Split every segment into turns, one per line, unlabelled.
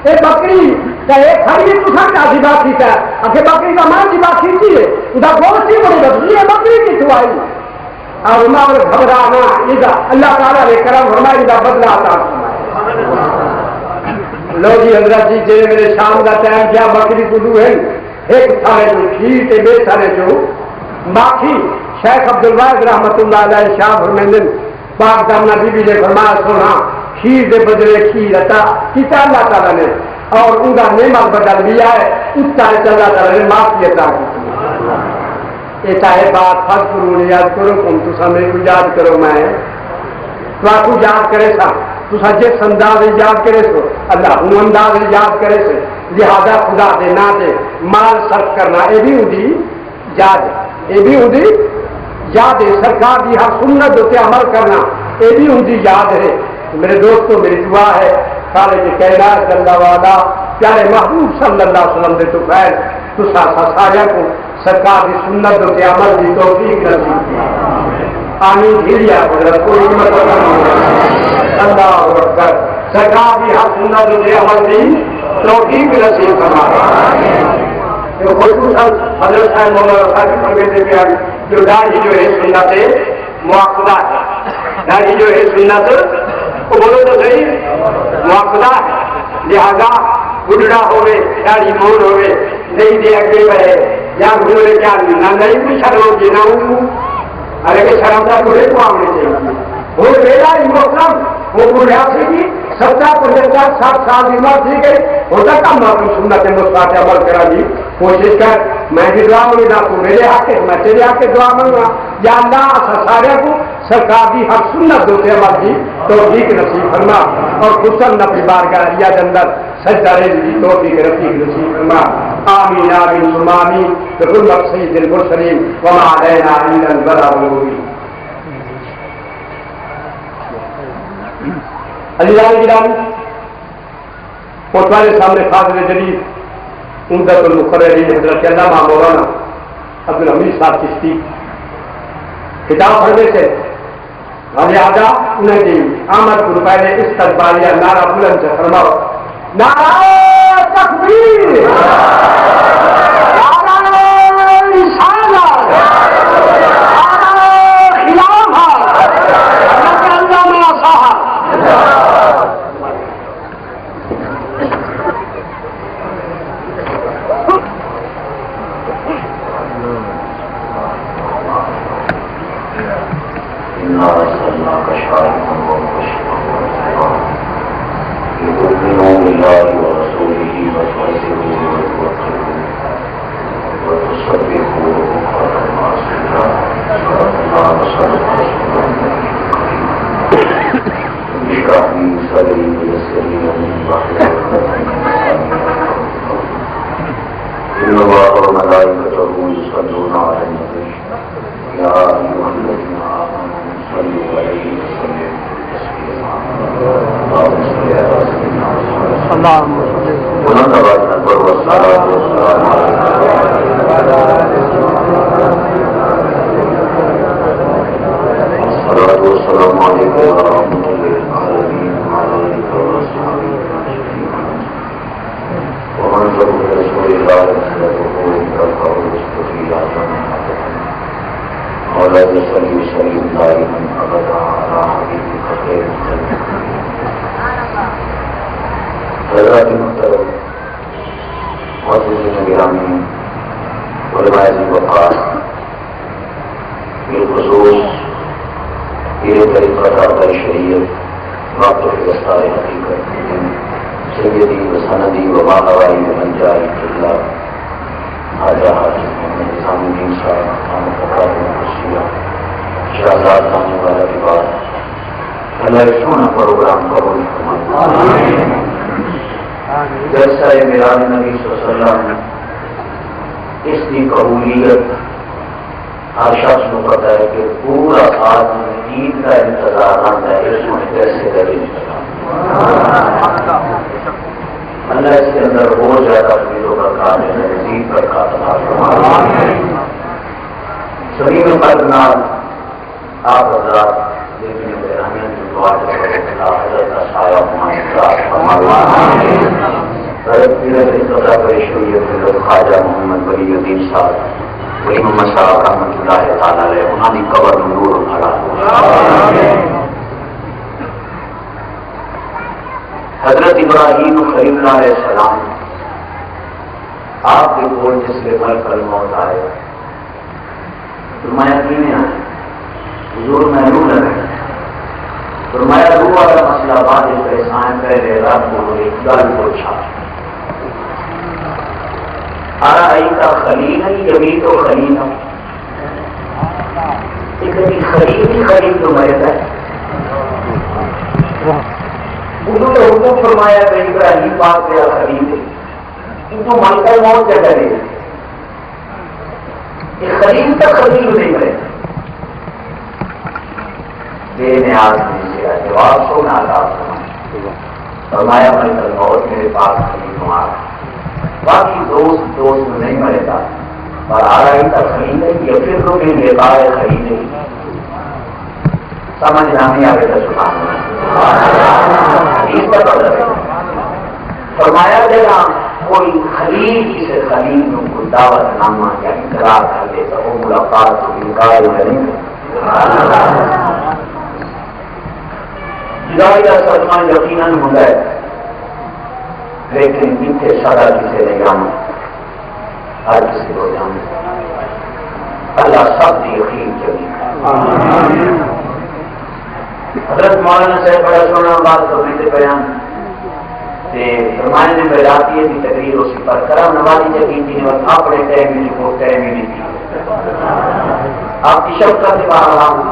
یہ بکری کھڑی تسا کیا سی باقی کا آخر بکری کا ماں کی باقی کی ہے ادا گوشت ہی بڑی بدلی ہے بکری کتوں آئی اور انہوں نے گھبرانا اللہ تعالیٰ نے کرم فرمائی کا بدلا عطا فرمائے. لو جی حضرت جی جی میرے شام کا ٹائم کیا بکری کدو ہے ایک سارے جو کھیر کے بے سارے جو ماکھی شیخ عبد الواحد رحمت اللہ علیہ شاہ فرمیندن پاک دامنا بی بی نے فرمایا سونا کھیر دے بدلے کھیر عطا کیتا اللہ تعالیٰ نے اور ان کا نعمت بدل دیا ہے اس طرح اللہ تعالیٰ نے معافی عطا کی. یہ چاہے بات فرض کروں یاد کرو تم تو میرے کو یاد کرو میں تو آپ کو یاد کرے سا تو جس انداز یاد کرے سو اللہ وہ انداز یاد کرے سے لہذا خدا دے نہ دے مال صرف کرنا یہ بھی ہوتی یاد یہ بھی ہوتی یاد ہے سرکار کی ہر سنت ہوتے عمل کرنا یہ بھی ہوتی یاد ہے. میرے دوستوں میری دعا ہے سارے کے کہنا اللہ والا پیارے محبوب صلی اللہ علیہ وسلم دے تو خیر تو سارے کو سرکار کی سنت ہوتے عمل کی توفیق نصیب آمین دھیریا حضرت کوئی اللہ اکبر سرکار کی ہر سنت ہوتے عمل کی توفیق نصیب فرمائے. حضرت صاحب مولانا صاحب فرماتے ہیں جو داڑھی جو ہے سنت مواقع ہے داڑھی جو ہے سنت وہ بولو تو صحیح مواقع ہے لہذا بڑھڑا ہوئے داڑھی مول ہوئے نہیں دے اگے بڑھے یا گھوڑے کیا نہ نہیں بھی شرم کی نہ ارے کہ شرم کا بڑھے کو آنے چاہیے وہ میرا موسم وہ بڑھیا تھی کہ 70-75-60 سال عمر تھی گئی ہوتا کم نہ سنت مصطفیٰ پہ عمل کرا جی کوشش کر میں بھی دعا منگا تو میرے حق میں تیرے حق دعا منگا یا اللہ سارے کو سرکار کی ہر سنت دوسرے عمل کی توفیق نصیب فرما اور خصوصاً نبی بارگاہ ریا کے اندر سجدہ کی توفیق نصیب فرما آمین آمین ثم آمین بحرمت سید المرسلین وما علینا الا البلاغ المبین. علی گرامی کوتوالے سامنے فاضل جدید عمدۃ المقررین حضرت علامہ مولانا عبد الحمید صاحب چشتی کتاب پڑھنے سے لہٰذا انہیں کی آمد کو پہلے استقبالیہ نعرہ بلند سے فرماؤ نعرہ تکبیر نعرہ رسالت نعرہ خلافت حضرت علامہ صاحب
اس کی قبولیت ہر شخص کو پتا ہے کہ پورا آدمی عید کا انتظار آتا ہے اس میں کیسے کرے اللہ اس کے اندر بہت زیادہ پیڑوں کا کام ہے عید پر کھاتا سبھی میں پردنال آپ حضرات دیکھنے میں ہمیں دعا حضرت کا سایہ پیش ہوئی ہے خواجہ محمد ولی الدین صاحب ولی محمد صاحب رحمۃ اللہ تعالی علیہ، انہوں کی قبر نور بھرا۔ حضرت ابراہیم خلیل اللہ علیہ السلام آپ کے بول جس کے ملک الموت آئے فرمایا کینے آئے؟ حضور میں روح لگا فرمایا روح والا مسئلہ بعد اس پریشان پہلے رب کو ایک گل پوچھا آرائیتا خلیلا یبیت خلیلا، ایک خلیل ہی خلیل تو مرتا ہے۔ اردو تو حکم فرمایا کہ ابراہیم پاک میرا خلیل ہے، کیونکہ مل کر موت کیا کرے یہ خلیل کا خلیل نہیں مرے بے نیاز نہیں کیا جواب سونا اللہ فرمایا مل کر موت میرے پاس خلیل ہوں باقی دوست نہیں مرے گا اور آرائی کا خرید ہے یا پھر تو بھی لیتا ہے خرید ہے سمجھ نہیں آگے کا فرمایا دے گا کوئی خلیل جسے خلیل کو دعوت نامہ یا اقرار کر دے تو وہ ملاقات کو انکار کریں گے جدائی کا صدمہ یقیناً ہوتا ہے لیکن اتنے سارا کسی نے جانا ہر کسی کو جانا اللہ سب کی یقین چلی۔ حضرت مولانا صاحب بڑا سونا بات کرنے سے بیان فرمانے میں بیراتی کی تقریر اسی پر کرم نمازی یقین تھی اور اپنے ٹائم میں کو ٹائم ہی نہیں تھی آپ کی شفقت سے بار رہا ہوں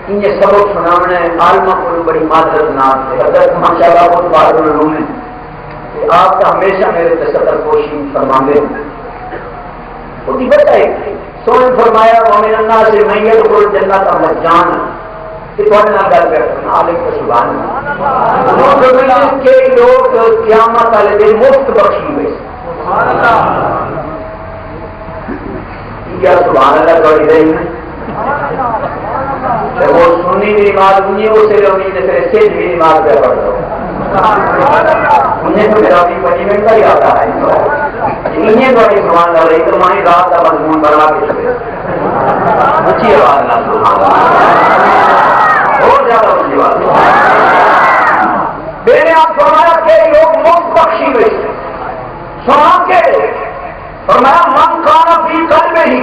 ان یہ سبق سنانا ہے عالمہ کو بڑی معذرت نام سے حضرت ماشاء اللہ بہت بات روم ہے آپ کا ہمیشہ میرے تصدر کوشش فرماندے خود ہی بتائے سونے فرمایا ومن الناس من يدخل الجنة مجانا کہ تھوڑے نہ گل کرنا عالم کا سبحان اللہ کہ لوگ قیامت والے دن مفت بخشی ہوئے کیا سبحان اللہ کہی رہی ہے وہ سنی بھی نماز انہیں وہ سے لونی جیسے سیج بھی نماز پہ پڑھ دو انہیں تو میرا بھی 5 منٹ کا ہی آتا ہے انہیں بڑی سبحان اللہ رہی تو ماہی رات کا مضمون بڑھا کے چلے اچھی آواز نہ سبحان اللہ بہت زیادہ اچھی بات میں نے آپ فرمایا کہ لوگ مفت بخشی ہوئے سنا کے فرمایا من کھانا پی کر میں ہی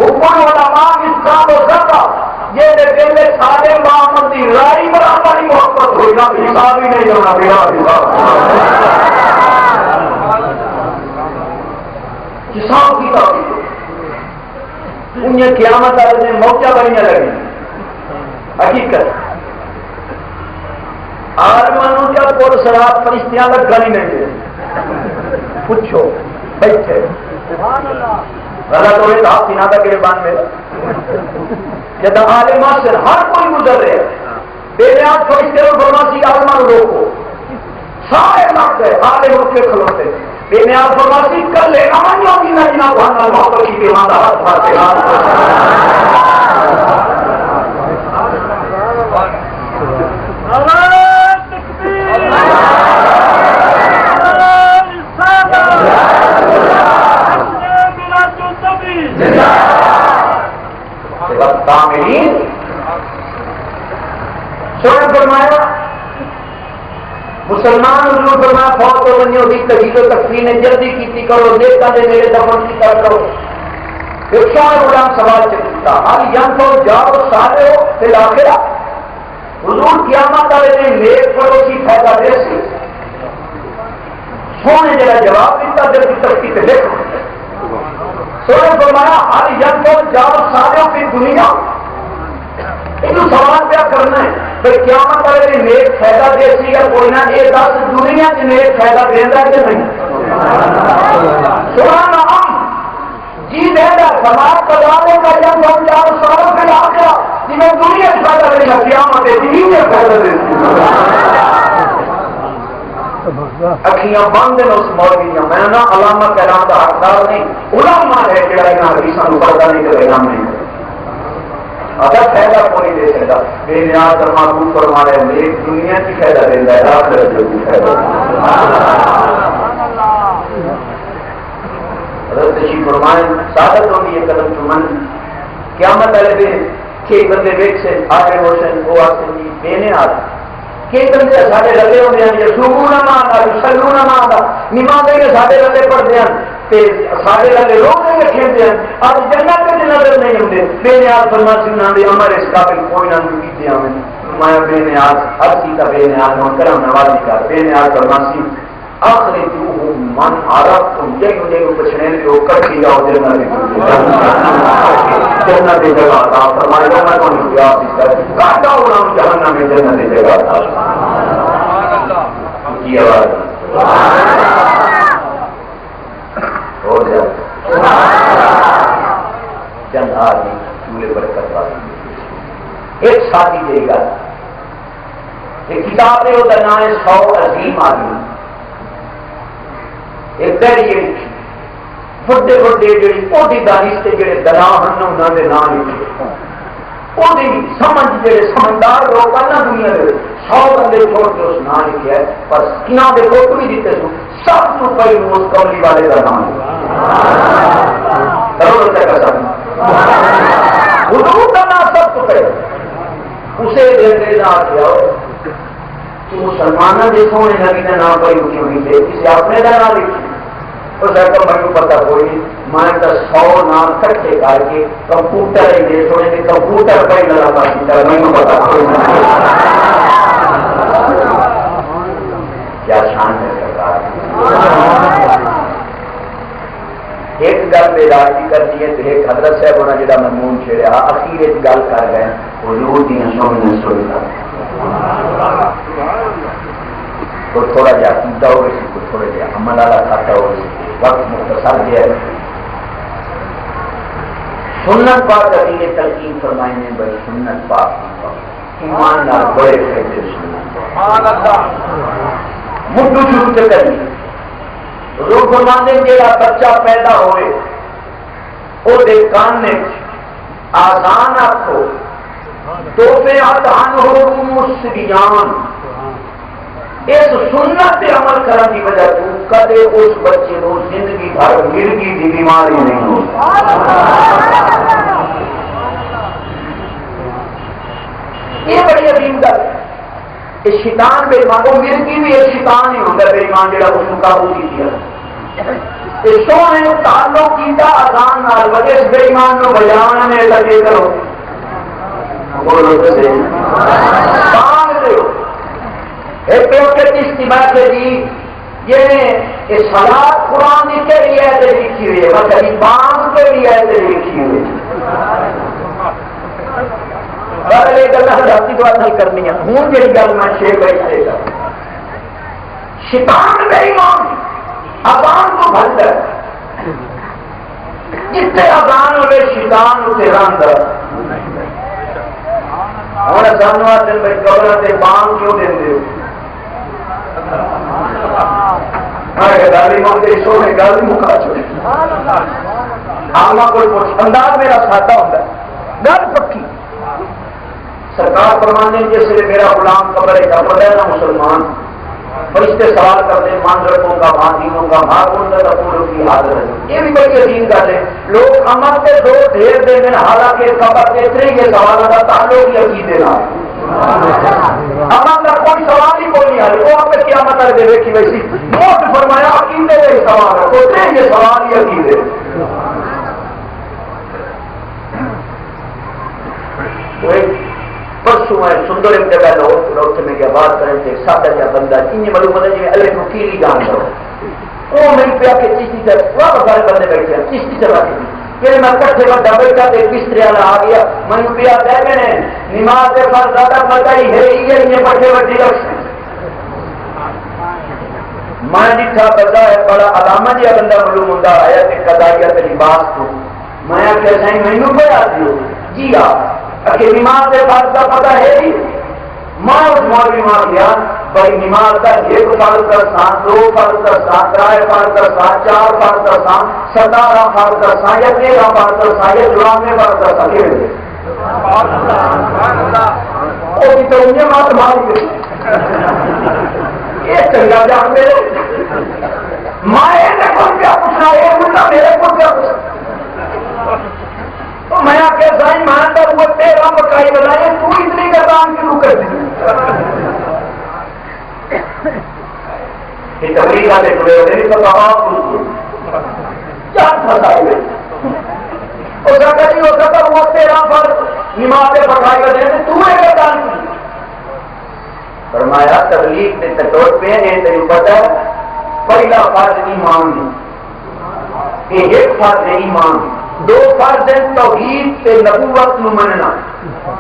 اوپر والا ماں اس کا تو زیادہ یہ دل میں سارے محمدی رائی برابر ہی محبت ہوئی نہ حساب ہی نہیں ہونا میرا حساب کی تعبیر انہیں قیامت والے نے موقع بنیا لگی حقیقت آرمانوں کا پور شراب فرشتیاں لگ گلی میں گئے پوچھو بیٹھے غلط ہوئے تو آپ سینا کا گربان میں جب عالم سے ہر کوئی گزر رہے بے نیاز فرشتے اور فرماسی آرمان لوگوں کو سارے مرد ہے عالم اٹھ کے کھلوتے بے نیاز فرماسی کر لے امانیوں کی نہ جناب بھانا محبت کی بیمانہ ہاتھ مارتے فرمایا مسلمان حضور فرمایا فوت ہو بنی ہوگی تحقیق و تکفین نے جلدی کی کرو دیکھا دے میرے دفن کی طرح کرو پھر سونے غلام سوال چلتا ہر یم تو جاؤ سارے ہو پھر آخرا حضور قیامت والے نے نیک پڑوسی فائدہ دے سی سونے جگہ جواب دیتا جب کی تختی پہ دیکھو سونے فرمایا ہر یم تو جاؤ سارے ہو پھر دنیا یہ سوال کیا کرنا ہے پھر قیامت والے نے نیک فائدہ دے سی یا کوئی نہ یہ 10 دنیا سے نیک فائدہ دینا کہ نہیں سونا ہم جی دینا سماج بدلانے کا جب ہم 4 سالوں کے آخر جنہیں دنیا سے فائدہ دے گا قیامت دین میں فائدہ دے اکھیاں بند ہیں اس مولوی میں نہ علامہ کلام کا حقدار نہیں علماء ہے کہ یہاں حدیثاں پردہ نہیں کرے گا نہیں اگر فائدہ کوئی دے سکتا بے نیاز معلوم فرما رہے ہیں ایک دنیا کی فائدہ دیتا ہے آخرت جو بھی فائدہ فرمائے سعادت ہوگی یہ قدم چمن قیامت والے دن کہ بندے ویک سے آئے روشن وہ آسن جی دینے آ کہ بندے سارے لگے ہوتے ہیں یسوعون مانا یصلون مانا نمازیں کے سارے لگے پڑھتے ہیں تے سارے لگے روزے کے کھیلتے ہیں اب جنت کے نظر نہیں ہوتے بے نیاز فرماتے ہیں نہ عمر اس قابل کوئی نہ کیتے ہیں میں بے نیاز ہر چیز کا بے نیاز ہوں کرم نوازی کا بے نیاز فرماسی اخرجوهم من عرفتم جگہ جگہ پچھنے لئے کٹھی جاؤ جنت جنت جگہ تھا فرمائے جانا کون اختیار اس کا کاٹا ہونا جہنم میں جنت جگہ تھا کی آواز ہو جائے چند آدمی چولہے پر کروا ایک ساتھی دے گا ایک کتاب ہے وہ نام ہے 100 عظیم آدمی ایک دریے بڑے بڑے جڑی پوری دانش سے جڑے دنا ہن انہاں دے نام لکھے پوری سمجھ جڑے سمجھدار لوگ ہیں نا دنیا دے 100 بندے چھوڑ کے اس نام لکھیا ہے پر کنا دے فوٹو بھی دیتے سو سب تو پہلے اس کملی والے کا نام کرو تے کا سب حضور کا نام سب تو پہلے اسے دے نہ کیا مسلمانوں کے سونے نبی کا نام پڑی اٹھی ہوئی تھے کسی اپنے کا نام لکھی تو سر مجھے پتا کوئی میں تو 100 نام کٹھے کر کے کمپیوٹر ہی دے چھوڑے کہ کمپیوٹر پہ لگا پاتا مجھے پتا کوئی کیا شان ہے سرکار ایک گل بیداری کر دی ہے ایک حضرت صاحب ہونا جا مضمون چھیڑا اخیر ایک گل کر گئے حضور دیا سونے سوچتا کوئی تھوڑا جہا عقیدہ ہو سی کوئی تھوڑا جہا عمل والا کھاتا ہو سی وقت مختصر جو ہے سنت پاک ابھی نے تلقین فرمائی نے بڑی سنت پاک ایمان نال بڑے فائدے سنت مٹو شروع سے کری حضور فرمانے جہاں بچہ پیدا ہوئے وہ دے کان نے آسان آخو تو پہ آسان ہو مسریان اس سنت پہ عمل کرنے کی وجہ سے کدے اس بچے کو زندگی بھر مرگی کی بیماری نہیں ہو یہ بڑی عظیم گل ہے شیطان بے ایمان کو مرگی بھی ایک شیطان ہی ہوتا ہے بے ایمان جڑا اس کو قابو کی سونے تعلق کیتا آسان نال وجہ اس بے ایمان کو بجانا میں لگے کرو بولو سے بانگ دو ایک پیوکے کی استماع سے دی یہ صلاة قرآن کے لیے ایسے لکھی ہوئی ہے مثلا بانگ کے لیے ایسے لکھی ہوئی ہے ایک اللہ حضرتی تو اصل کرنی ہے ہوں جی گل میں شیخ بیٹھے گا شیطان بے ایمان اذان کو بھر ہے جس سے اذان ہوئے شیطان اسے راندہ اور سانوا دل میں قبر سے بانگ کیوں دے دے گالی مانگے سونے گالی مکا چھوڑے آما کوئی پوچھ انداز میرا سادہ ہوتا ہے گل پکی سرکار فرمانے جیسے میرا غلام قبر ہے قبر ہے نا مسلمان فرشتے سوال کرتے ہیں مان رکھوں کا مان دینوں کا ماں کون کا پوروں کی حاضر ہے یہ بھی بڑی عظیم گل ہے لوگ عمل کے دو ڈھیر دے میں حالانکہ قبر اتنے یہ سوال کا تعلق ہی عقیدے نہ عمل کا کوئی سوال ہی کوئی نہیں آئے وہ آپ کیا مطلب دے دیکھی ویسی موت فرمایا عقیدے کا سوال ہے تو یہ سوال ہی عقیدے پرسوں ہے سندر ایک جگہ لوٹ میں کیا بات کریں تھے سادہ جا بندہ انہیں معلوم ہوتا ہے اللہ کو کیلی جان دو وہ میری پیا کے چیزی سے وہ سارے بندے بیٹھے ہیں چیزی سے بات پھر میں کٹھے میں ڈبل کا ایک بستری والا آ گیا من پیا دے میں نماز کے پاس زیادہ بتائی ہے یہ بڑے بڑی رقص میں جتھا بتا ہے بڑا علامہ جہا بندہ معلوم ہوتا آیا کہ قضائیت لباس کو میں آخیا سائیں مینوں پہ آتی ہو جی کہ نماز کے بعد کا پتہ ہے ہی میں اس مولوی مار گیا بھائی نماز کا ایک فرض کر سان دو فرض کر سان ترائے فرض کر سان چار فرض کر سان 17 فرض کر سان یا 13 فرض کر سان یا 94 فرض کر سان وہ بھی تو انہیں مات مار گئی یہ چنگا جان میرے میں کیا پوچھنا یہ ملنا میرے کو کیا پوچھنا بھائی بتائیے تو اتنی گردان کیوں کرتی یہ تبلیغ والے کھڑے ہوتے ہیں سب آپ کیا پھنسائے اس کا کبھی ہو سکتا وہ تیرا فرض نماز پڑھائی کرتے ہیں تو نے گردان کی فرمایا تبلیغ کے تٹوٹ پہ ہے تیری پتہ پہلا فرض ایمان یہ ایک فرض ہے ایمان دو فرض ہیں توحید تے نبوت نو مننا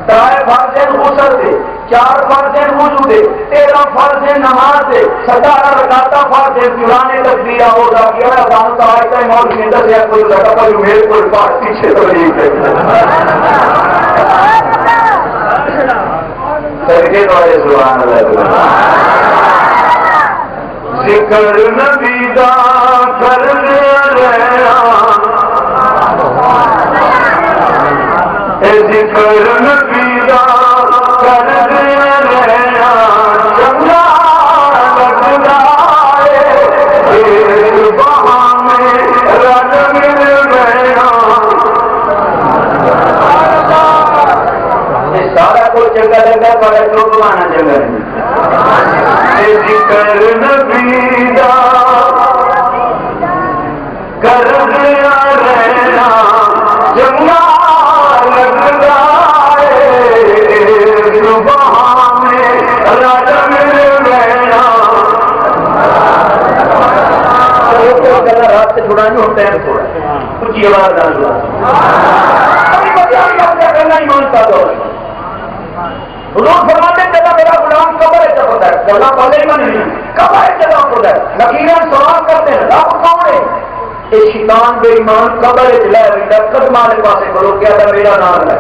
ترائے فرض ہیں غسل دے چار فرض ہیں وضو دے 13 فرض ہیں نماز دے 17 رکعتاں فرض ہیں قرآن تکبیرہ ہو جا کے اور اذان کا آیت ہے مول میں دس یا کوئی لگا پر میرے کوئی بات پیچھے تو نہیں ہے سرکے والے سبحان اللہ ذکر نبی دا کر رہا ذکر نبی دا کر رہا چنگا لگتا ہے بہانے رل مل رہا یہ سارا کچھ چنگا لگتا پر جو بہانا چنگا نہیں ذکر نبی دا کر رہنا چنگا لگتا ہے بہانے رل مل رہنا رات سے چھوڑا نہیں ہوتا ہے تھوڑا کچھ آواز کرنا ہی مانتا تو لوگ فرماتے جگہ میرا غلام قبر چلتا ہے گلا پہلے میں نہیں قبر چلا ہوتا ہے لکیریں سوال کرتے ہیں رب کون ہے یہ شیطان بے ایمان قبر چلا ہے قدم والے پاسے کرو کیا تھا میرا نام ہے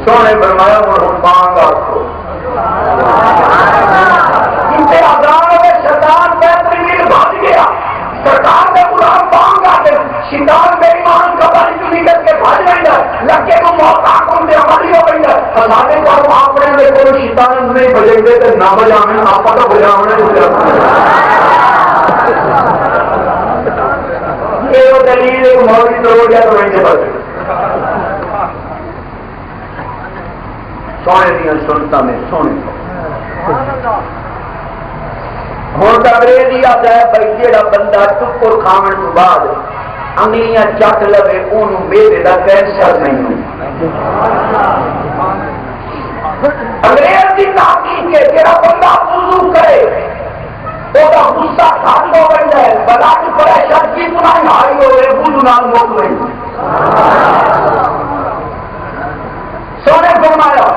سونے فرمایا ہوں مانگ آپ کو ان سے آزاد میں شیطان بہترین بھاگ گیا سرکار نے غلام مانگ آتے شیطان بے ایمان قبر چلی کر کے بھاج نہیں جائے لگے کو موقع کن دے عملی ہو گئی ہے ہمارے کو آپ نے دیکھو شیطان نہیں بجیں گے تو نہ بجاویں آپ کا بجاونے یہ دلیل ایک مولوی تو گیا تو وہیں سے بچ سونے دیا سنتا میں سونے ہوں تو انگریزی آتا ہے بھائی جہاں بندہ ٹکر کھاون تو بعد انگلیاں چٹ لوے انہوں میرے کا کینسر نہیں انگریز کی تحقیق ہے جہاں بندہ وضو کرے وہ غصہ ٹھنڈ ہو گئی ہے بلڈ پریشر کتنا ہائی ہو گئے وضو نال مک گئی سونے فرمایا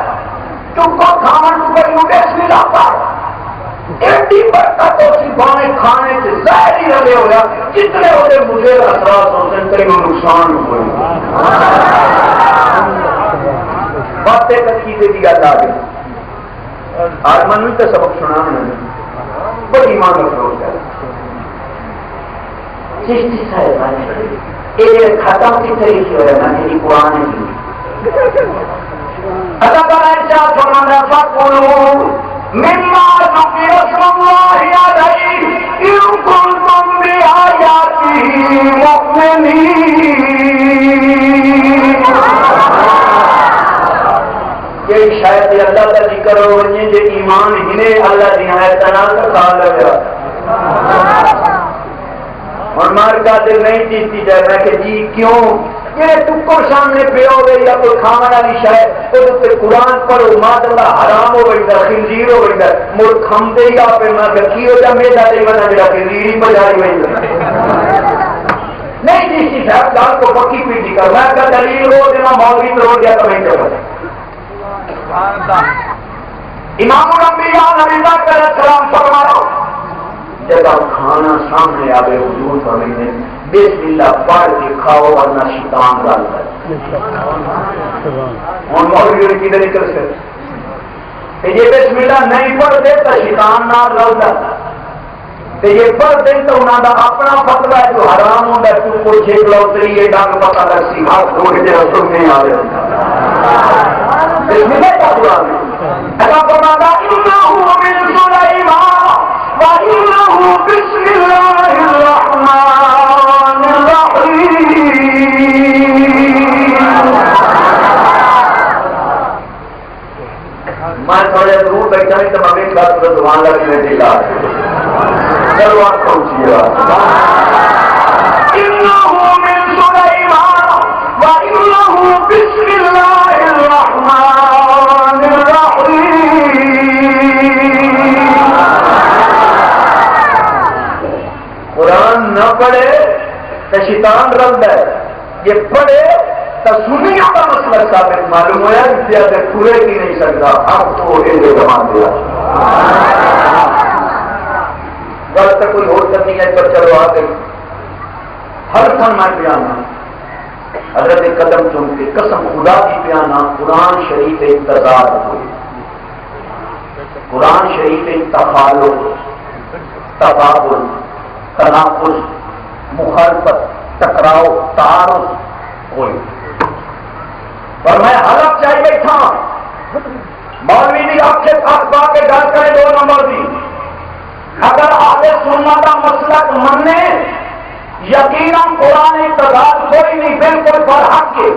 ٹکر کھاون تو کوئی بسم اللہ پڑھ ایڈی برکت اسی بانے کھانے سے زہر ہی رلے ہو گیا جتنے ہوتے مجھے اثرات ہوتے ہیں کئی نقصان ہوئے باتیں تقیدے کی گل آ گئی آج من تو سبق سنا بڑی مانگ افروز ہے چشتی صاحب یہ ختم کی طریقے ہو رہا ہے میری قرآن کی اللہ تعالیٰ ارشاد فرماتا ہے فَقُلُوا مِمَّا ذُكِرَ اسْمُ اللَّهِ عَلَيْهِ إِن كُنتُمْ بِآيَاتِهِ مُؤْمِنِينَ یہ شاید اللہ کا ذکر ہو رہی ہے ایمان ہنے اللہ کی آیت نال کا لگا اور مار کا دل نہیں چیزتی جائے میں کہ جی کیوں یہ ٹکر سامنے پہ ہو گئی یا کوئی کھانا والی شاید وہ قرآن پر ماد اللہ حرام ہو گئی تھا خنزیر ہو گئی تھا مڑ کھمتے ہی آپ میں کہ کی ہو جا میرا دے بنا میرا خنزیر ہی بجائی ہوئی نہیں جی صاحب گال کو پکی پیٹی کر میں کا دلیل ہو دینا مولوی تو ہو گیا تو نہیں چل امام الانبیاء نبی پاک علیہ السلام فرمایا جب کھانا سامنے آئے حضور فرمائے بسم اللہ پڑھ کے کھاؤ ورنہ شیطان ڈال کر اور مولوی کی طرح نکل سے یہ بسم اللہ نہیں پڑھتے تو شیطان نہ ڈالتا تو یہ پڑھتے تو انہوں کا اپنا فتوا ہے جو حرام ہوتا ہے تو کو چھیک لوتری یہ ڈنگ پتا کر سی ہاتھ دھو کے رسول میں آ رہے بسم اللہ کا قرآن ایسا فرماتا انہو من سلیمان وانہو بسم اللہ الرحمن سبحان اللہ کی بیٹی لا چلو آپ پہنچیے انه من سليمان وانه بسم الله الرحمن الرحیم. قرآن نہ پڑھے تو شیطان رد ہے، یہ پڑھے تو سنیا کا مسئلہ ثابت معلوم ہوا زیادہ پورے کی نہیں سکتا. اب تو ہندو زبان دیا گل تو کوئی اور کرنی ہے پر چلو آ گئی. ہر فن میں پیانا حضرت قدم چن کے قسم خدا کی پیانا قرآن شریف انتظار ہوئی، قرآن شریف تفالق تبابل تناقض مخالفت ٹکراؤ تعارض ہوئی. اور میں حلف چاہیے بیٹھا مولوی بھی آپ کے ساتھ با کے گل کرے 2 نمبر بھی. اگر آگے سننا کا مسلک مننے یقیناً قرآن تضاد کوئی نہیں بالکل برحق کے،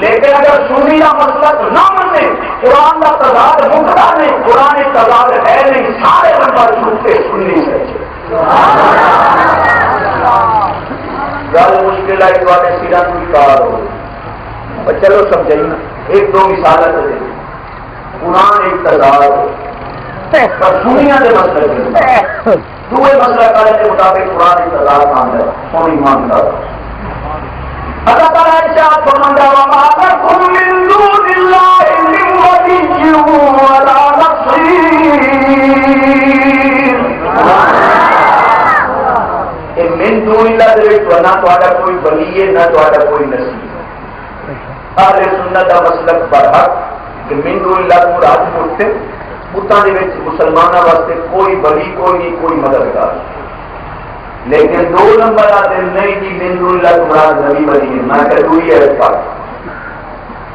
لیکن اگر سنی کا مسلک نہ مننے قرآن کا تضاد مکتا نہیں، قرآن تضاد ہے نہیں، سارے نمبر چھوٹے سننی چاہیے. گل مشکل ہے تھوڑے سرا کی کار ہو چلو سمجھائی نا. 1-2 مثالیں تو دیں. قرآن ایک تضاد سنیا کے مسئلے دوسرے مسئلہ کرنے کے مطابق قرآن انتظار مان ہے سونی مان کر اللہ تعالیٰ ارشاد فرماتا ہے وما لكم من دون الله من ولي ولا نصير. من دون اللہ دے وچ نہ تہاڈا کوئی ولی ہے نہ تہاڈا کوئی نصیر. اہل سنت دا مسلک برحق کہ من دون اللہ مراد ہوتے بتاں دے وچ مسلماناں واسطے کوئی ولی کوئی نہیں کوئی مددگار. لیکن 2 نمبر آتے نہیں جی من دون اللہ مراد نبی ولی ہے. میں کہ دوئی ہے پاک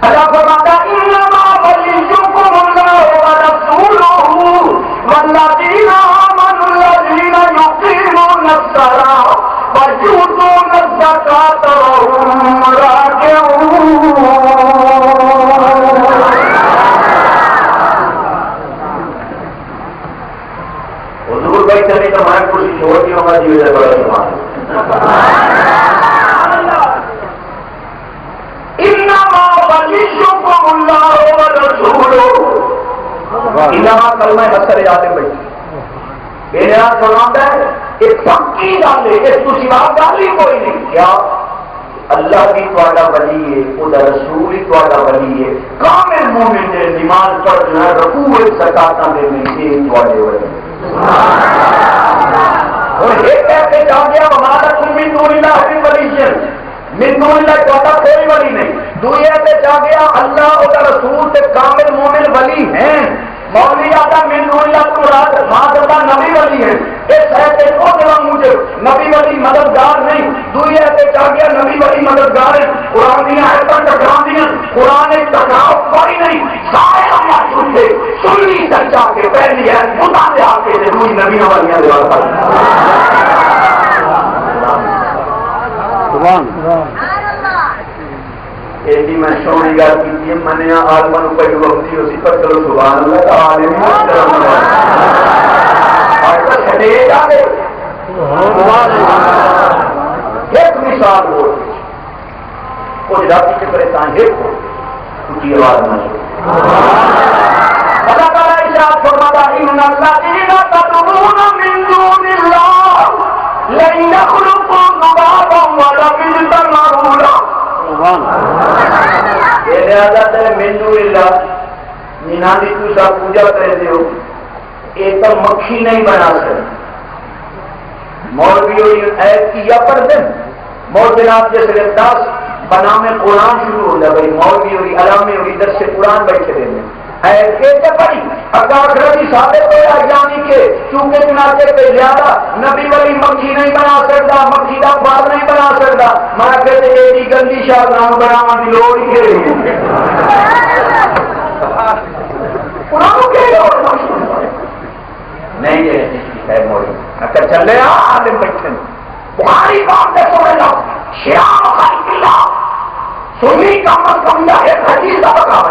اللہ فرماتا انما ولیکم اللہ ورسولہ والذین آمنوا الذین یقیمون الصلاۃ ویؤتون الزکاۃ وهم راکعون. حضور بھائی چلے تو ہماری کوشش چھوڑ دی ہماری وجہ بڑا سبحان انما ولیکم اللہ ورسولہ. انما کلمہ حسر یاد ہے بھائی میرے یہاں فرماتا ہے ایک پکی گل ہے اس تو سوا گل ہی کوئی نہیں. کیا اللہ بھی تہاڈا ولی ہے وہ رسول ہی تہاڈا ولی ہے. کامل مومن نے نماز پڑھنا رکوع زکاتاں دینے یہ تہاڈے ولی. اور ایک کہتے جا گیا ہمارا تم من دون اللہ بھی ولی ہے من دون اللہ تہاڈا کوئی ولی نہیں. دوسرے سے جا گیا اللہ اور رسول سے کامل مومن ولی ہیں. مولوی آتا من دون اللہ کو مراد ماذا نبی ولی ہے. اس ہے کہ کو جواب مجھے نبی ولی مددگار نہیں. دوسرے سے جا گیا نبی ولی مددگار ہے. قرآن دیا آیتاں ٹکرا دیا قرآن ٹکراؤ کوئی نہیں. سارے اللہ جھوٹے سنی سچا کے پہلی ہے خدا دے آ کے روئی نبی والیاں دے واسطے سبحان ایڈی میں سونی گل کی منیا آدم کو پہلو وقتی اسی پر چلو سبحان اللہ عالم ایک مثال ہو کچھ راتی کے پریشان ایک ہو اونچی آواز نہ اللہ تعالیٰ ارشاد فرماتا ان الذین تدعون من دون اللہ لن یخلقوا ذبابا ولو اجتمعوا له. پوجا کرتے ہو یہ تو مکھی نہیں بنا سکتے. مولوی کیا پڑھتے مول جناب جیسے 10 بنا میں قرآن شروع ہو جائے بھائی مولوی ہوئی علامے ہوئی در سے قرآن بیٹھے رہتے پڑھی اگر ثابت ہوا یعنی کہ چونکہ چنانچہ پہ زیادہ نبی ولی مکھی نہیں بنا سکتا مکھی کا بال نہیں بنا سکتا. میں کہتے ایڈی گندی شاہ نام بناوا کی لوڑ ہی نہیں ہے موڑی اگر چلے آدم بیٹھے تمہاری بات سے سمجھ لو شیام خلق اللہ سنی کا مطلب ہے حدیث کا بتاؤ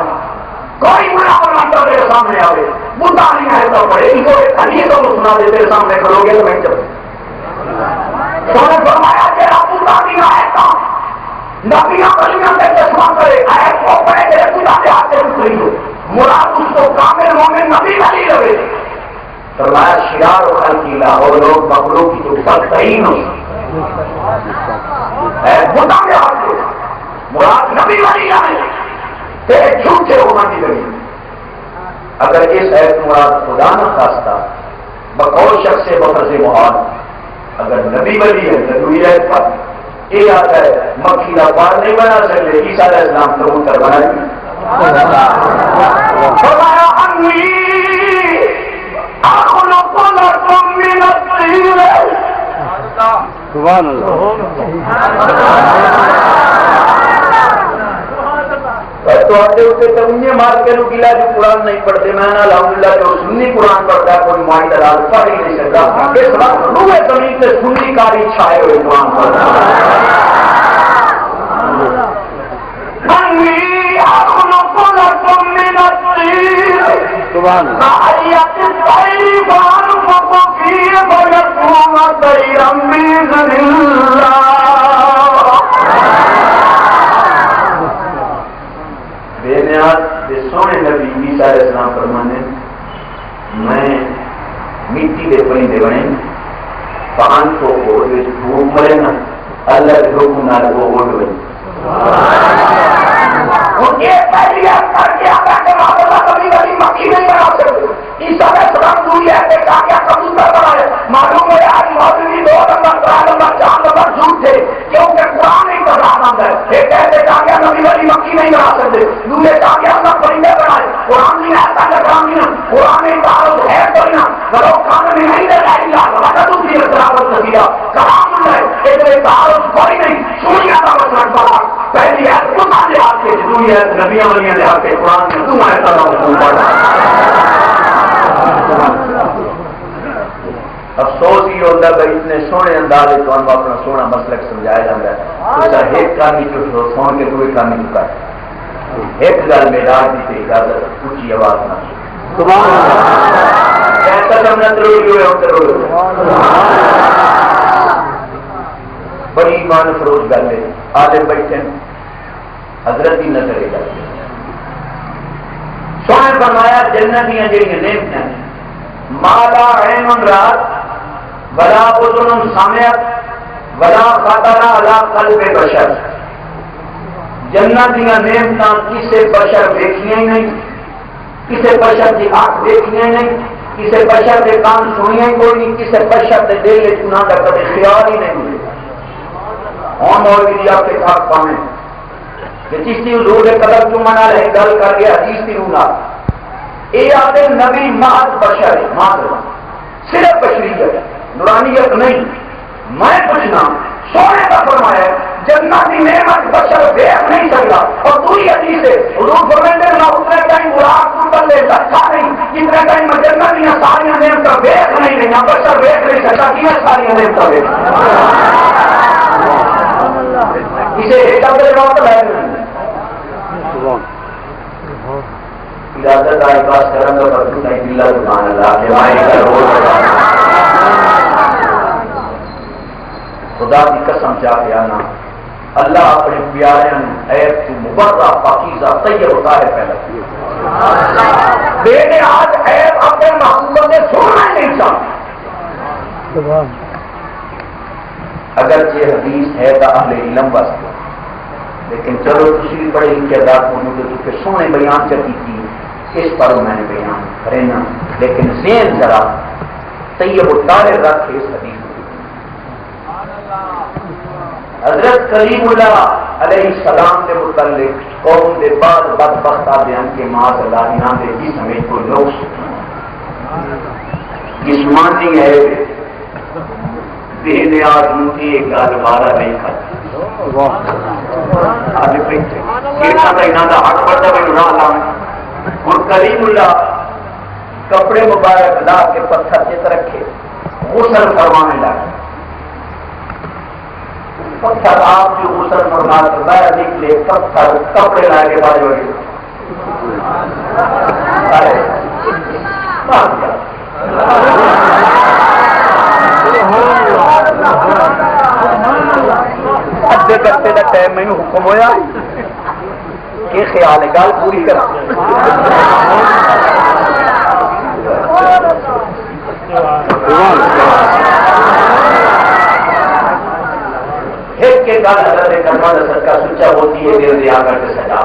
کوئی بڑا بناتا میرے سامنے آئے بڈا نہیں ہے تو پڑے ان کو حدیث تو سنا دے تیرے سامنے کھڑو گے تو میں چل فرمایا تیرا بڈا نہیں ہے تو نبیاں کلیاں سے چشمہ کرے ایت کو پڑے تیرے خدا کے ہاتھ سے اتری ہو مراد اس کو کامل مومن نبی ولی لگے فرمایا شرار و خلقیلا اور لوگ مخلوق کی جو بدترین ہو بڈا کے ہاتھ سے مراد نبی ولی لگے تیرے جھوٹے ہونا کی لگی اگر اس ایت مراد خدا نہ خواستہ بقول شخص سے بفرض محال اگر نبی ولی ہے ضروری ہے پر یہ آتا ہے مکھی کا پار نہیں بنا سکتے عیسیٰ علیہ السلام کبوتر بنائے فرمایا انی اخلق لکم من الطین سبحان اللہ مار کے گلا جو قرآن نہیں پڑھتے میں الحمدللہ جو سنی قرآن پڑھتا ہے کوئی مائی دلال پڑھ ہی نہیں سکتا اس وقت روئے زمین سے سنی کاری چھائے ہوئے قرآن پڑھتا بے نیاز سونے نبی عیسیٰ علیہ السلام فرمانے میں مٹی دے پرندے بنے پان کو دھوپ مرے نا اللہ کے حکم نال وہ اڑ گئی معلوم ہے آج موجودی 2 نمبر 3 نمبر 4 نمبر جھوٹ تھے کیونکہ قرآن نہیں پڑھ رہا ہے ایک ایسے کاغذ نبی والی مکی نہیں بنا سکتے دوسرے کاغذ نہ پرندے بنائے قرآن نہیں ایسا کام نہیں قرآن نہیں تعارض ہے کوئی نہ لوگ کام میں نہیں دے رہا ہے دوسری اختلافت نتیجہ کلام ہے ایک تعارض کوئی نہیں سنیا کا مسئلہ پڑا پہلی ہے خدا کے ہاتھ کے دوسری ہے نبیاں ولیاں کے ہاتھ کے قرآن میں تم ایسا حکم پڑھا افسوس ہی ہوتا ہے اتنے سونے انداز تو ہم اپنا سونا مسلک سمجھایا جاتا ہے ایک کہانی جو سن کے دوسری کہانی چکا ہے ایک گل میدان کی تھی اجازت اونچی آواز نہ بڑی ایمان فروز گل ہے عالم بیٹھے حضرت ہی نظر گل سونے فرمایا جنت دیا جہاں نعمتیں مالا عین رات ولا اذن سمعت ولا خطر علی قلب بشر جنت دیا نعمتاں کسے بشر دیکھیاں ہی نہیں کسے بشر کی آنکھ دیکھیاں ہی نہیں کسے بشر کے کان سنیاں ہی کوئی نہیں کسے بشر کے دل میں انہاں کا کبھی خیال ہی نہیں ہوئے اور مولوی آپ کے ساتھ پانے کہ چشتی حضور قدر کیوں منا رہے گل کر گیا حدیث کی رونا یہ آتے نبی محض بشر ہے محض صرف بشریت نورانیت نہیں میں پوچھنا سونے کا فرمایا جنت کی نعمت بشر دیکھ نہیں سکتا اور پوری حدیث ہے حضور فرماتے ہیں نہ اتنے ٹائم مراد کر لے سکتا نہیں جتنے ٹائم میں جنت کی ساری نعمتیں دیکھ نہیں رہی بشر دیکھ نہیں سکتا کیا ساری نعمتیں دیکھ اسے ایک اندر بات ہے اجازت آئی پاس کریں گا پر نہیں دلہ سبحان اللہ کہ مائے کا روز خدا کی قسم چاہ کے آنا اللہ اپنے پیارے عیب کی مبرہ پاکیزہ طیب ظاہر پہلا کیا بیٹے آج عیب اپنے محبوبہ نے سننا نہیں چاہتے اگر یہ حدیث ہے تو اہل علم واسطے لیکن چلو تشریح پڑھے لکھے ادار کو کہ سونے بیان چکی تھی اس پر میں نے بیان کرنا لیکن ذہن ذرا طیب و طاہر رکھ اس حدیث کو حضرت کلیم اللہ علیہ السلام کے متعلق قوم کے بعد بدبخت بیان کے معاذ اللہ یہاں دے جس ہمیں کوئی لوگ جسمانی ہے بے نیاز کی ایک گل بارہ نہیں کھاتی حق بڑھتا میں نہ لاؤں اور کلیم اللہ کپڑے مبارک لا کے پتھر چت رکھے غسل فرمانے لگے پتھر آپ جو غسل فرما کر باہر نکلے پتھر کپڑے لا کے بعد ادھے گھنٹے کا ٹائم مینو حکم ہوا کہ خیال ہے گل پوری کرا ایک کے گل حضرت کرما صدقہ سچا ہوتی ہے دل دیا کر کے سجا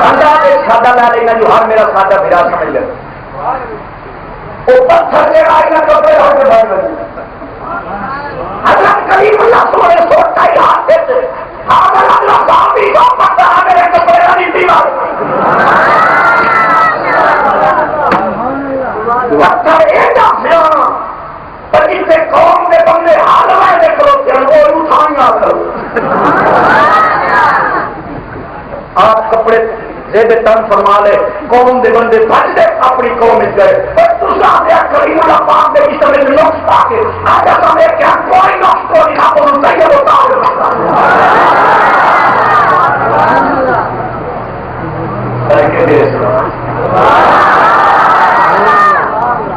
انداز ایک سادہ لا لے گا جو ہر میرا سادہ پھرا سمجھ لے وہ پتھر کے آئے گا تو پھر ہم نے بھائی بنی حضرت کریم اللہ سونے سوچتا ہی ہاتھ دیتے آگر اللہ صاحبی کو پتھر میرے کپڑے کا نہیں دیوار پتھر ایک آسیاں پر جسے قوم کے بندے حال میں دیکھ لو کہ وہ اٹھائیاں کرو آپ کپڑے زیب تن فرما لے قوم دے بندے بچ دے اپنی قوم گئے پر دوسرا دیا کریم اللہ پاک دے اس میں نقص پا کے آجا سمجھے کیا کوئی نقص کو نہیں آپ انہوں چاہیے ہوتا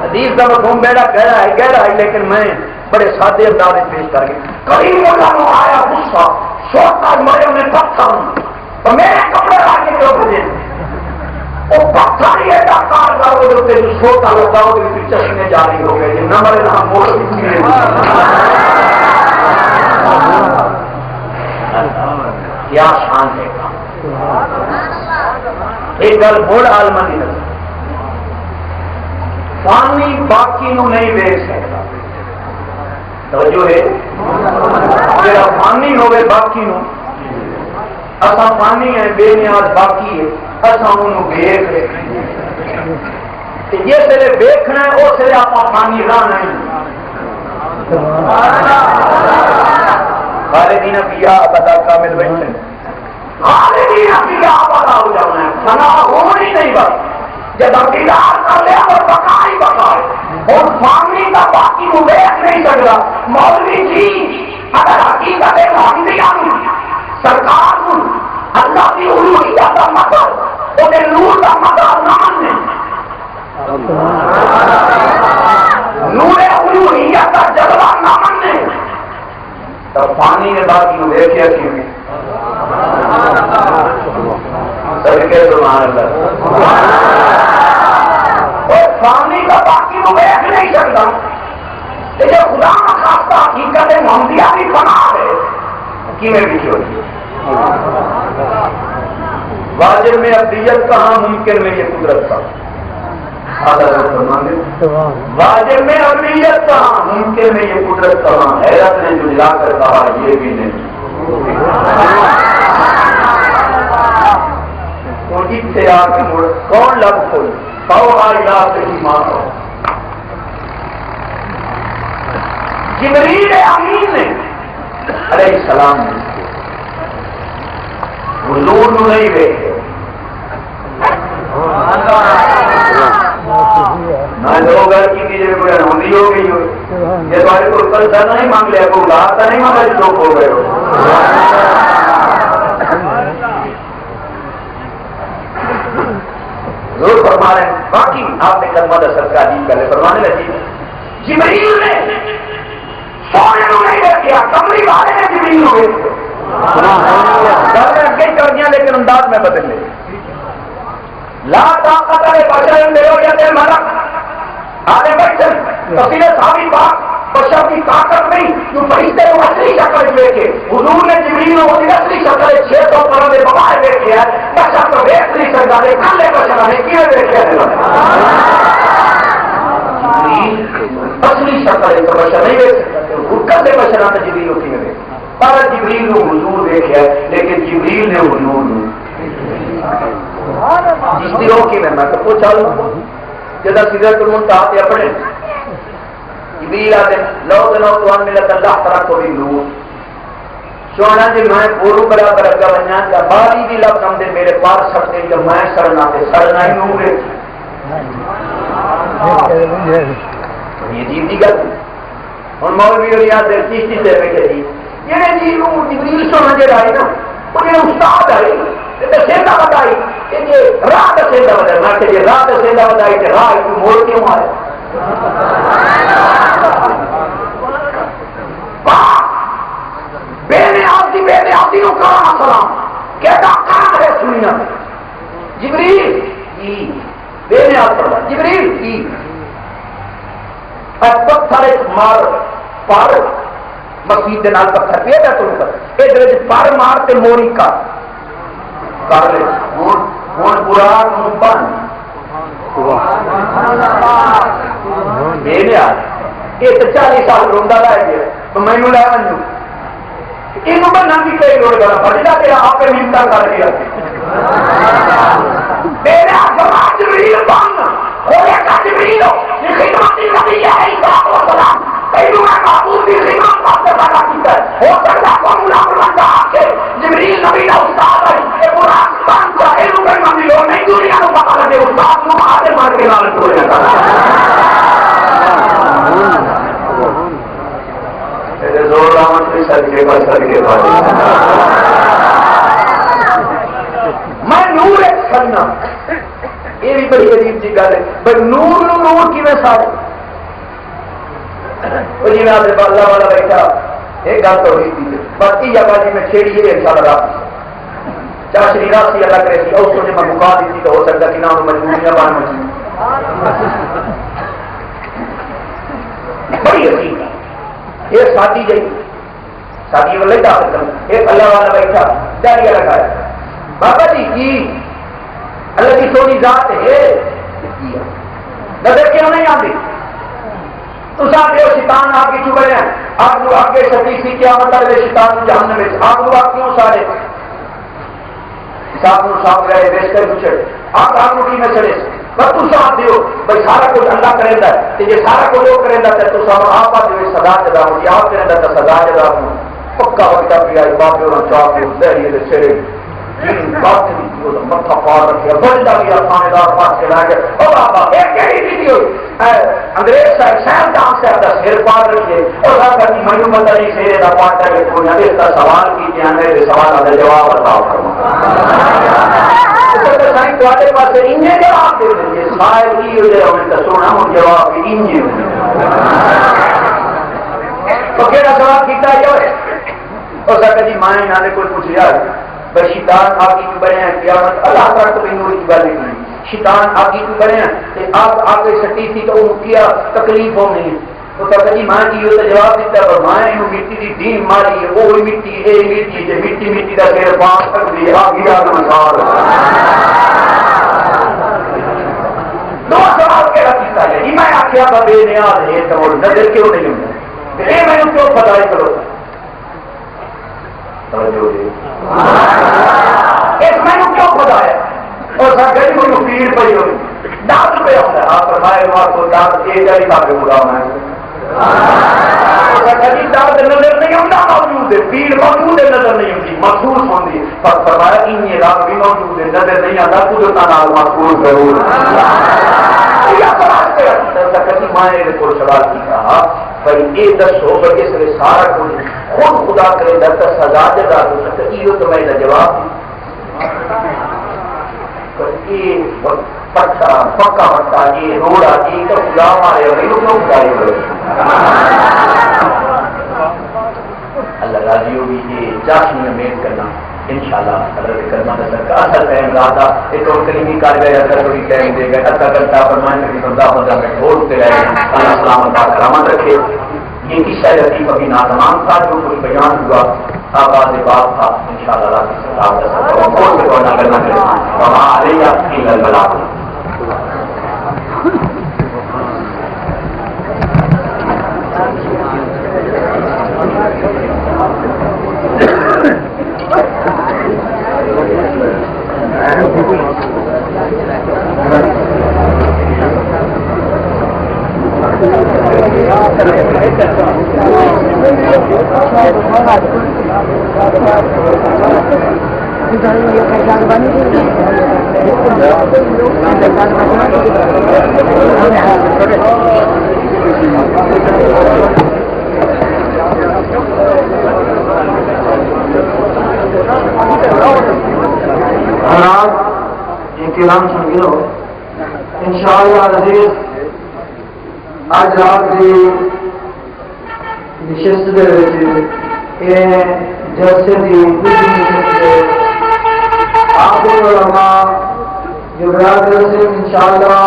حدیث کا مفہوم بیڑا گہرا ہے لیکن میں بڑے سادے انداز میں پیش کر گیا کریم اللہ کو آیا غصہ سوچتا مرے انہیں پتھر تو میرے کپڑے لا کے کیوں بھیجے وہ پتھر ہی ایسا کارگر ہو جو سوتا ہوتا ہو تو چشمے جاری ہو گئے نہ مرے نہ موڑ کیا شان ہے ایک گل موڑ عالمہ کی نظر فانی باقی نو نہیں دیکھ سکتا توجہ ہے جڑا فانی ہوئے باقی نو اسا فانی ہے بے نیاز باقی ہے اسا انہوں دیکھ جس ویلے دیکھنا ہے اس ویلے آپ فانی راہ نہیں خالدین فیہا ابدا کامل بیٹھے خالدین فیہا ابدا ہو جانا ہے فنا ہونی نہیں بس جب دیدار کر لیا اور بقائی بقائے اور فانی کا باقی کو دیکھ نہیں سکتا مولوی جی اگر حقیقت محمدیہ سرکار اللہ کی الوہیت کا مطلب انہیں نور کا مطلب نہ ماننے نور الوہیت کا جذبہ نہ ماننے تو پانی نے باقی کو دیکھیا کیوں صدقے سبحان اللہ فانی کا باقی کو دیکھ نہیں سکتا لیکن خدا نہ خاصہ حقیقت محمدیہ بھی بنا ہے کی میں بھی ہوئی واجب میں ابدیت کہاں ممکن میں یہ قدرت کا واجب میں ابدیت کہاں ممکن میں یہ قدرت کہاں حیرت نے جو جلا کر کہا یہ بھی نہیں سے آ کے مڑ کون لب کھول جبریل امین نے علیہ السلام نے حضور نو نہیں دیکھے میں دو گھر کی جب ہوندی ہو گئی ہو یہ تمہارے کو پیسہ نہیں مانگ لیا کوئی لاتا نہیں مانگا چوک ہو گئے ہو ضرور فرما رہے ہیں باقی آپ نے کلمہ صدقہ عجیب کر لے فرمانے لگی جبریل نے سونے کو نہیں دیکھا کمری والے نے جبریل کو دیکھا کئی کر دیا لیکن انداز میں بدل لے لا طاقت بشر برؤیت الملک آنے بشر تفصیل صحابی پاک بشر کی طاقت نہیں جو فرشتے کو اصلی شکل دیکھے حضور نے جبریل کو اصلی شکل 600 پرندے بغائے دیکھے ہیں بشر تو دیکھ نہیں سکتا دیکھا لے بشر نے کیوں دیکھے اصلی شکل ہے تو بشر نہیں دیکھ سکتا حکم سے بشر آتا جبریل ہوتی ہے پر جبریل کو حضور دیکھے لیکن جبریل نے حضور نہیں جس دی روکی میں تو پوچھا لوں جدا سیدھا تمہیں چاہتے اپنے جبریل آتے لو دنوں تو ان ملت اللہ طرح کو بھی لوں سونا جی میں پورو برا برگا بنیا جا باری بھی لفظ ہم دے میرے پار سکتے جب میں سرنا تے سرنا ہی نور ہے یہ جیب دی گل اور مولوی اور یاد دل چیشتی سے بیٹھے جی یہ جی جبریل سونا جی رہی نا وہ یہ استاد آئی سیدھا بتائی کہ یہ راہ دسیندہ ودا میں کہ یہ راہ دسیندہ ودا ہے راہ تو موڑ کیوں آئے بے نیازی کو کہا سلام کہتا کہاں ہے سنیا جبریل بے نیاز پڑھا جبریل پتھر ایک مار پار مسیح نال پتھر پہ گیا تو یہ پر مارتے موری کر لے ہوں برا بن یہ تو 40 سال روندا رہ گیا تو مینو لے آؤ یہ بننا بھی کئی لوگ بڑا تیرا آپ منتا کر کے میرا سماج جبریل بن ہوئے کا جبریل خدمتی نبی ہے جبریل نبی کا استاد ہے نہیں دنیا کو پتا لگے استاد کو آدھے مار کے لال چھوڑ زور رحمت بھی سر کے بعد سر کے بعد میں نور ایک سننا یہ بھی بڑی عجیب جی گل ہے بھائی نور نور کی میں سارے جی میں آپ اللہ والا بیٹھا ایک گل تو ہوئی تھی باقی یا بازی میں چھیڑی یہ ایک سال رات چاشری راسی اللہ کرے تھی اس کو جب میں مکا دی تھی تو ہو سکتا کہ نہ مجبوریاں بان مجھے بڑی عجیب یہ شادی جی شادی والے جا سکتا ایک اللہ والا بیٹھا ڈاڑیاں لگایا بابا جی کی اللہ کی سونی ذات ہے نظر کیوں نہیں آتی تو ساتھ شیطان آپ کی چکے ہیں آپ لوگ آگے سچی سی کیا مطلب ہے شیطان جہنم میں آپ لوگ آپ کیوں سارے صاحب صاحب گئے بیچتے پوچھے آپ لوگ کی میں چڑے پر تو ساتھ دیو بھائی سارا کچھ اللہ کرے گا یہ سارا کچھ وہ کرے گا تو سب آپ جو سزا جدا ہو یا آپ کرے گا تو سزا جدا ہو پکا وقت پیا باپ چاپ کے دہلی چڑے متھا پار رکھا بڑا بھی تھانے دار پاس کے لا کے انگریز صاحب شہر جام صاحب کا سر پار رکھے اور مینو پتا نہیں سیرے کا پاٹ ہے اس کا سوال کی میرے سوال کا جواب بتاؤ پاس جواب دے دیں شاید سونا ہوں جواب تو کہڑا سوال کیا جائے اور سکتا جی مائیں یہاں نے کوئی پوچھا بھائی شیطان آگے کی بنے ہیں قیامت اللہ تعالیٰ تو نور کی گل نہیں شیطان آگے کی بنے ہیں آگ آگے سٹی تھی تو ان کیا تکلیف ہونی ہے تو کہتا جی ماں کی تو جواب دیتا پر ماں مٹی کی دین ماری ہے وہ مٹی اے مٹی ہے مٹی مٹی کا پھر پاس تک دی آگے آگ مسار دو سوال کہہ رکھتا ہے میں آخیا تھا بے نیاز ہے تو نظر کیوں نہیں ہوں یہ میں نے کیوں فتائی کرو ایک میں نے کیوں بتایا اور سر گئی کوئی پیڑ پڑی ہوئی ڈاک پہ ہوتا ہے آپ فرمائے وہاں کو ڈاک ایک جاری بات بولا میں درد نظر نہیں ہوتا موجود ہے پیڑ موجود ہے نظر نہیں ہوتی محسوس ہوتی پر فرمایا ان یہ رب بھی موجود ہے نظر نہیں آتا قدرت نال محسوس ضرور مائیں کو سوال کی کہا بھائی یہ دسو بھائی اس میں سارا کچھ خود خدا کرے درد سزا جگہ ہو سکتا یہ تو میں جواب پکا پکا پکا یہ روڑا یہ تو خدا مارے اللہ راضی ہوگی یہ جاشن میں میل کرنا انشاءاللہ حضرت کرما کا سرکار اصل ٹائم رہا ایک اور کلیمی کاروائی اثر بڑی ٹائم دے گا اچھا کرتا فرمائیں کہ بندہ بندہ میں ڈھولتے رہے اللہ سلامت کرامت رکھے یہ قصہ لطیف ابھی ناتمام تھا جو کچھ بیان ہوا آباد بات تھا انشاءاللہ اللہ کی سلامت کون سے کون کرنا چاہیے وہاں علیہ الا البلاغ
نشست دے جلسے کی آخری علماء جو برادر سے انشاءاللہ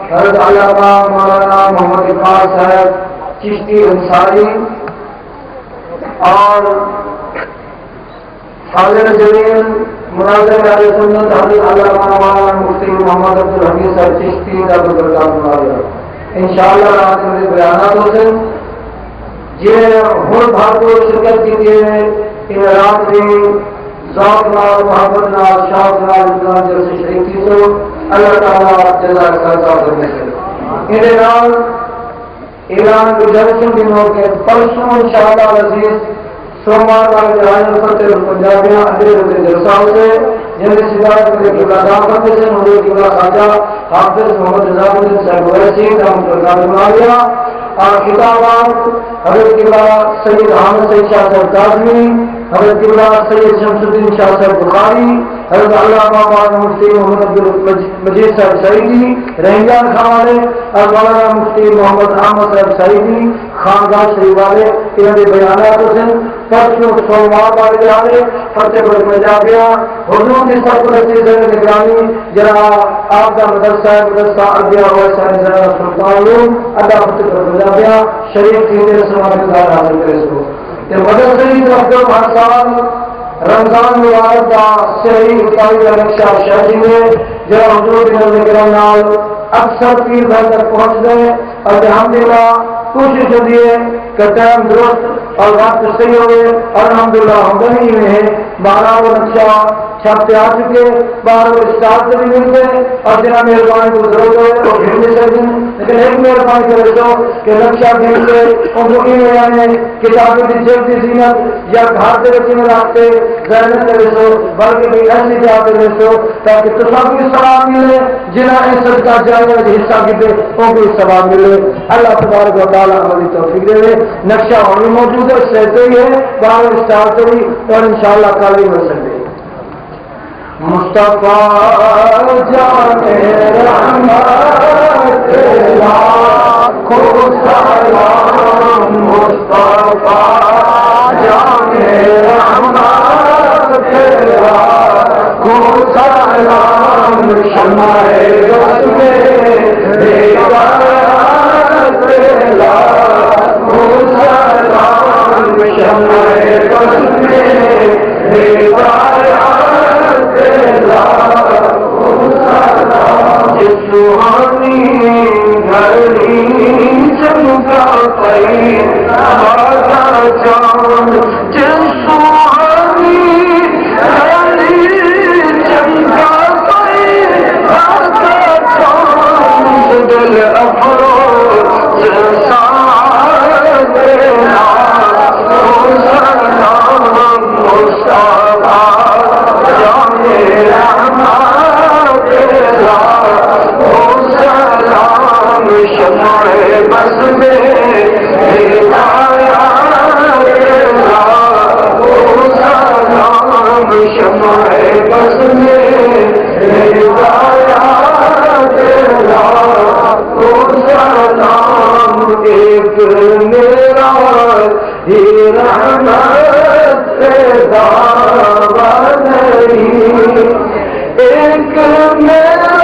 حضرت علامہ مولانا محمد اقبال صاحب چشتی انصاری اور حاضر جلیل مناظر اہل سنت حضرت علامہ مولانا مفتی محمد عبدالحمید صاحب چشتی درگاہ مناظر انشاءاللہ رات میں بیانات سے جنہیں ہر بھارتوں شرکت کی ان رات کی ذوق نال محبت نال شوق نال اسلام جلسے شریک کی تو اللہ تعالیٰ جزائے خیر کرنے سے ان نال اعلان گزارشن دنوں کے پرسوں انشاءاللہ عزیز سوموار والے جہاز فتح پنجابیاں اگلے روز جلسہ سے جن کی صدارت میں قبلہ دام کرتے سے مجھے قبلہ خواجہ حافظ محمد نظام الدین صاحب ویسی رحمۃ اللہ علیہ اور خطابات حضرت قبلہ سید احمد سید شاہ صاحب کاظمی حضرت قبلہ سید شمس الدین شاہ صاحب بخاری حضرت علامہ مولانا مفتی محمد عبدالمجید صاحب سعیدی رہنگان خان والے اور مولانا مفتی محمد احمد صاحب سعیدی خاندان شریف والے انہوں نے بیانات سے پرسوں سوموار والے جانے فتح پور پنجابیاں حضور کی سرپرستی سے نگرانی جناب آپ کا مدرسہ عربیہ و سائنس سلطان اللہ فتح پور پنجابیاں شریف کی سماج گزار حاصل کرے سو مدرسے کی طرف ہر سال رمضان مبارک کا صحیح اٹھائی کا نقشہ شہری میں جو حضور کی نظر کرام اکثر پیر بھر تک پہنچ گئے اور الحمدللہ کوشش ہوتی ہے کہ ٹائم درست اور وقت صحیح ہوئے اور الحمدللہ ہمدنی میں ہے 12 وہ نقشہ چھپتے آ چکے 12 وہ اسٹارٹ سے بھی مل گئے اور جناب مہربانی کو ضرورت ہے وہ بھیج دے سکیں لیکن ایک مہربانی کرے تو کہ نقشہ بھیج کے ان کو یعنی کتابیں کی جلد کی زینت یا گھر کے بچے میں رکھتے ذہن سے رسو بلکہ بھی ایسی جاتے رسو تاکہ تصاویر بھی ثواب ملے جنہیں اس صدقہ جانے میں حصہ کیتے ان کو ثواب ملے اللہ تبارک و تعالیٰ ہماری توفیق دے نقشہ اور موجود ہے سہتے ہی ہے 12 اسٹارٹ سے بھی اور انشاءاللہ کل ہی مل سکتے مصطفیٰ جان رحمت لاکھوں سلام مصطفیٰ جان رحمت لاکھوں سلام شمع رسم ہدایت لاکھوں سلام شمع رسم ہدایت سہانی گھڑی چمکا پئی راجا چاند سہانی گھڑی چمکا پئی راجا چاند دل افروز ساتھ دینا سلام مصطفیٰ جانے شمع بس میں سلام شمع بس میں سلام ایک میرا ہی رحمت سے دعویٰ نہیں ایک میرا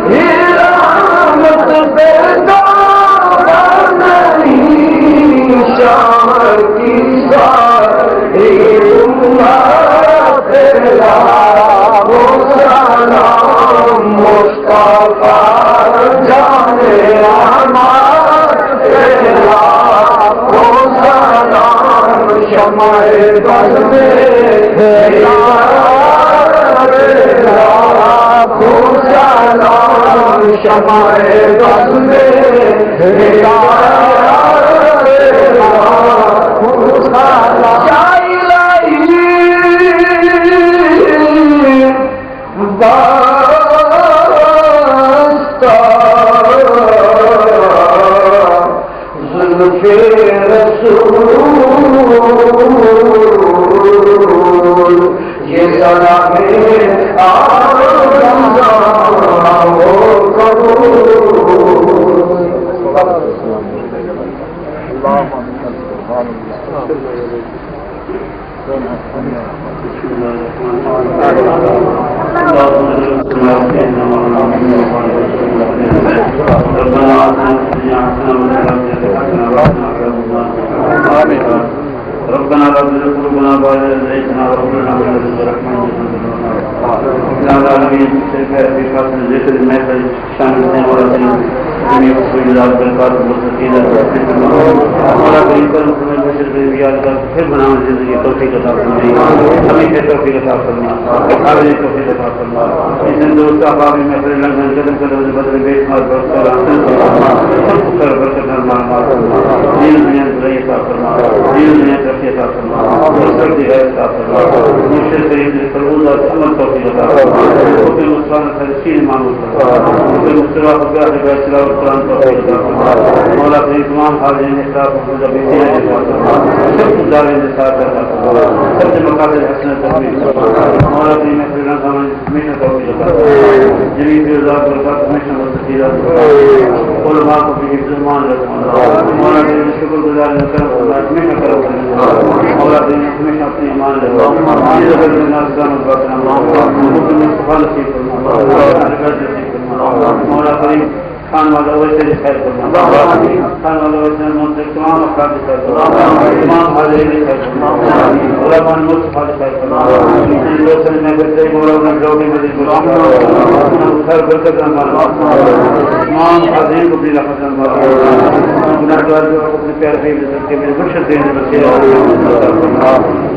ہی رحمت سے دعویٰ نہیں شام کی ساری امت لاکھوں سلام مصطفیٰ جان رحمت لاکھوں سلام شمع بس میں لاکھوں سلام شمع بس میں یہ سارا
ربنا لا تزغ قلوبنا بعد إذ هديتنا وهب لنا من لدنك رحمة إنك أنت الوهاب. في خاص ذكر المحفل شان الدين جميع رسول الله برکات مستقیل مولا کریم کرم فرمائے بشر کریم یاد کر پھر بناؤ زندگی توفیق عطا فرمائے ہمیشہ توفیق عطا فرما قابل توفیق عطا فرما اس دوست احباب میں پھر لنگن قدم قدم بدر بے شمار برکات سب کو کر برکت فرما دین دنیا بھلائی عطا فرما دین دنیا ترقی عطا فرما مستقبل کی غیر عطا فرما بشر کریم فرمود اور عمل توفیق عطا فرما وفي المصطفى الفلسطيني معمول وفي المصطفى فقاه بأسلام القرآن توفيق عطا فرما مولا کریم تمام حاضرین اخلاق و مجابین سب دار انتصار عطا فرما سب مقاصد حسن توفیق مولا کریم فرمان ہمیں ہمیشہ توفیق عطا فرما جمیع رضا برکات ہمیشہ مستقیل عطا فرما علماء کو بھی حفظ ایمان رکھنا مولا کریم شکر گزار کرم ہمیشہ کرم مولا کریم ہمیشہ اپنے ایمان رکھنا یہ اگر الناس سلامت باطنا مصطفیٰ نصیب فرما مولا کریم خان والا ویسے خیر فرما خان والا ویسے منصف تمام افراد خیر فرما تمام حاضرین خیر فرما علماء مصطفیٰ خیر فرما دوستان میں بچے مولا انہیں لوگی مزید فرما خیر برکت فرما تمام حاضرین کو بھی رحمت فرما گناہگار جو اپنے پیار خیر رسل کے میرے بخشت دینے بچے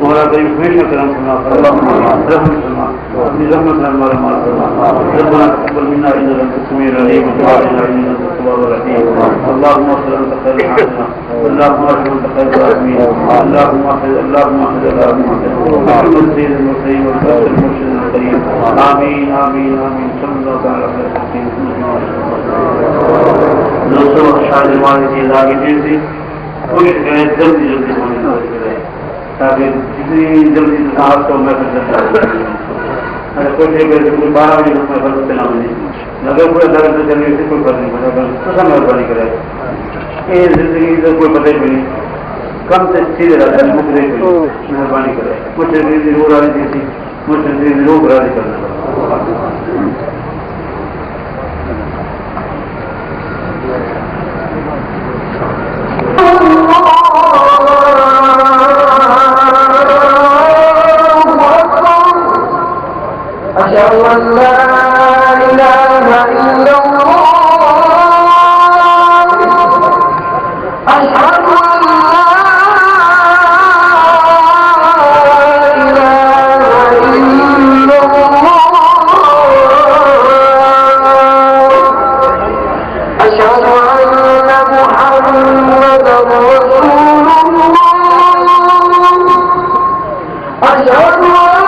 مولا کریم ہمیشہ کرم فرما رحمت فرما اپنی رحمت فرما ربنا تقبل منا انك انت السميع العليم وتب علينا انك انت التواب الرحيم اللهم صل وسلم خير حالنا اللهم ارحم انت خير الراحمين اللهم احفظ محمد سيد المرسلين والبشر المرشد الكريم امين امين امين صلى الله تعالى على سيدنا محمد دوستوں شاہد والے کی لاگے جیسے کوشش کریں جلدی جلدی ہونے کریں تاکہ جتنی جلدی آپ کو میں کر سکتا کوئی 12 بجے میں فرض چلا نہیں اگر کوئی درد سے چلنے سے کوئی فرق نہیں پڑتا تو سب مہربانی کرے یہ زندگی سے کوئی پتہ بھی نہیں کم سے سیدھے رہتا ہے مہربانی کرے مجھے ضرور آ رہی تھی مجھے ضرور برادری کرنا پڑتا
أشهد أن لا إله إلا الله أشهد أن لا إله إلا الله أشهد أن محمدا رسول الله أشهد الله